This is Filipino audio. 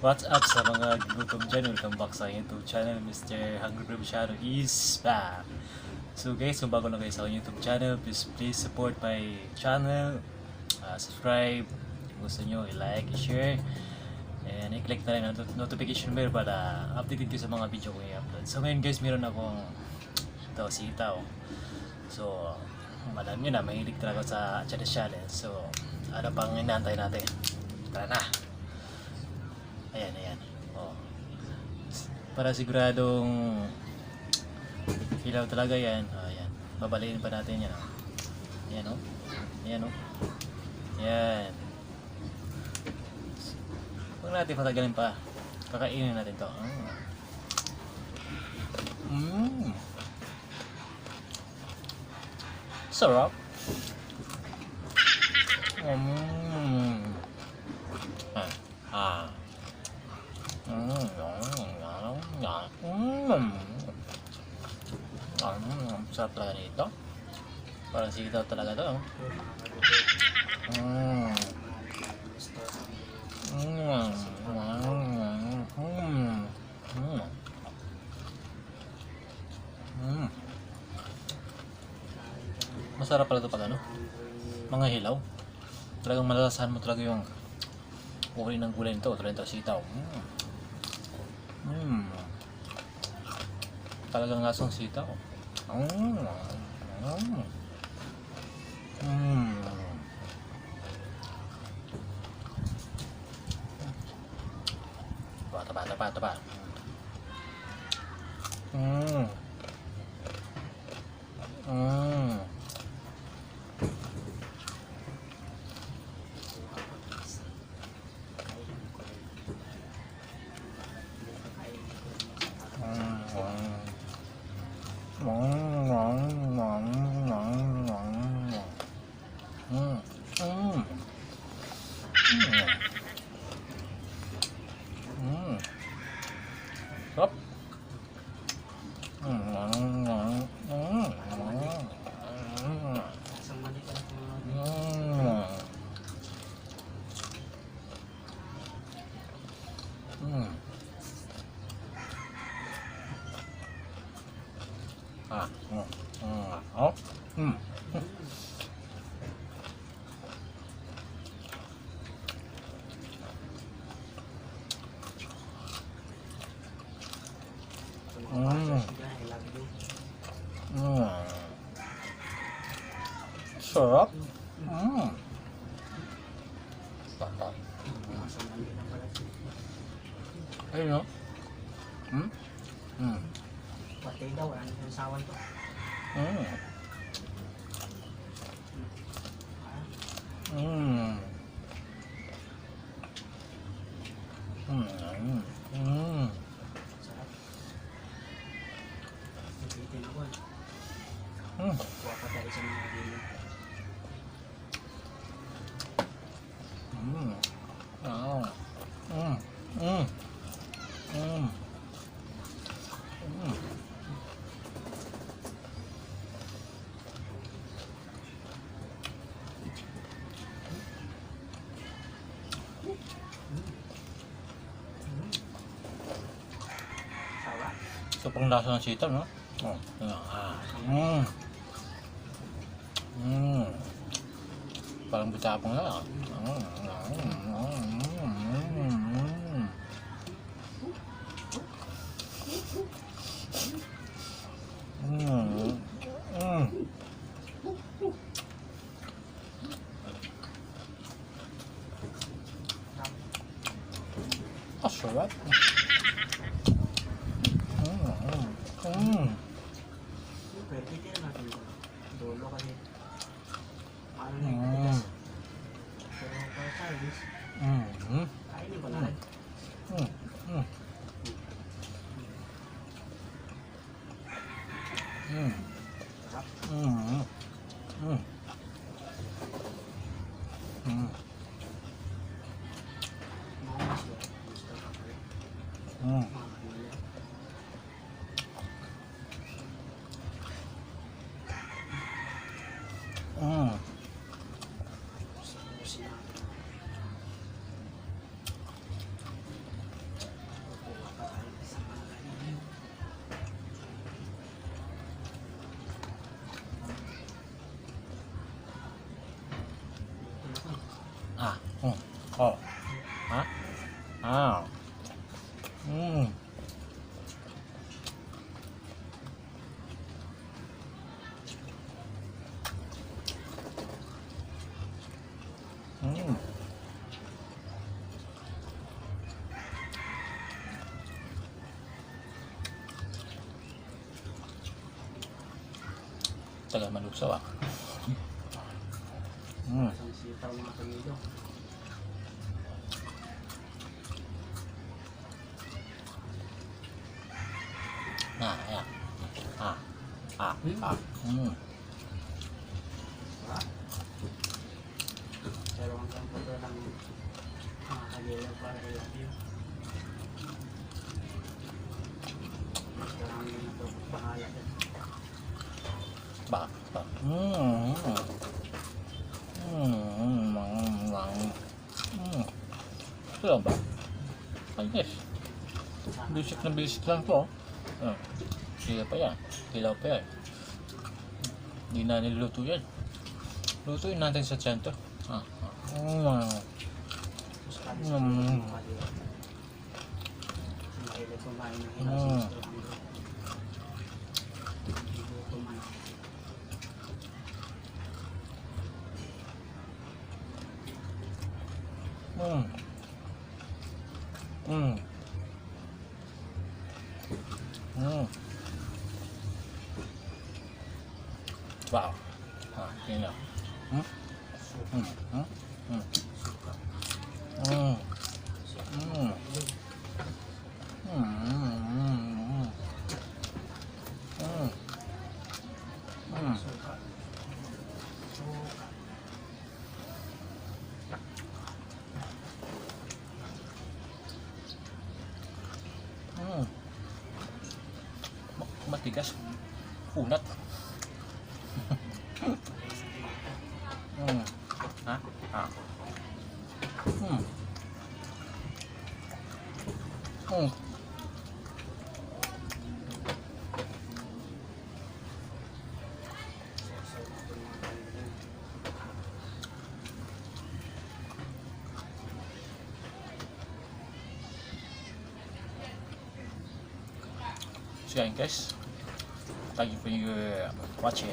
What's up sa mga gutom dyan? Welcome back sa YouTube channel. Mr. Hungry Provinciano is back. So guys, kung bago lang kayo sa YouTube channel, please support my channel. Subscribe. Kung gusto nyo, i-like, i-share. And i-click na rin ang notification bell para updated ko sa mga video ko i-upload. So ngayon guys, meron akong ito, sitaw. So, alam nyo na, mahilig talaga sa challenge. So, ano pang inaantay natin? Tara na! Ayan. Oh. Para siguradong hilaw talaga yan. Ayan. Babaliin pa natin yan. Ayan o. Ayan o. Ayan. Huwag natin patagalin pa. Kakainin natin to. Sarap. Sarap talaga nito. Parang sitaw talaga to. Masarap pala ito pag ano, mga hilaw. Talagang malalasahan mo talaga yung uri ng gulay nito. Tulad nito, sitaw. Talagang lasang sitaw. Taba. Sarap. Sarap. Ayun o. Patay daw, wala nang sawan to. Sarap. Nabitin ako. Kuha pa tayo sa mga dilo. So pang lasa ng sitaw, no? Parang butapang lang. Sarap. Pwede din natin ito. Dolo kasi. Paano na yung tigas? Pero for service, kainin ko na rin. Sarap. Mamas yun. Gusto ka pa rin. Oh. Ha? Ah. Tagal malusaw ah. Isang sitaw mga kamilo. Ayan. Ah. Pero hanggang po ito lang mga kagaya para i-love you. Marami na ito bahala dyan. Ba. Ito ba? Ay, yes. Basic na basic lang po. Sila pa yan. Kilaw pa yan. Hindi na niluto yan. Lutuin natin sa tiyan to. Mas kalis ko yung mga kagaya. Mahilig kumain ng hilaw sa Mr. Hangro. Hindi ko kumain. Wow. Yun lang. Suka. Suka. Matigas. Unat. Ha? So yan guys, thank you for your watching.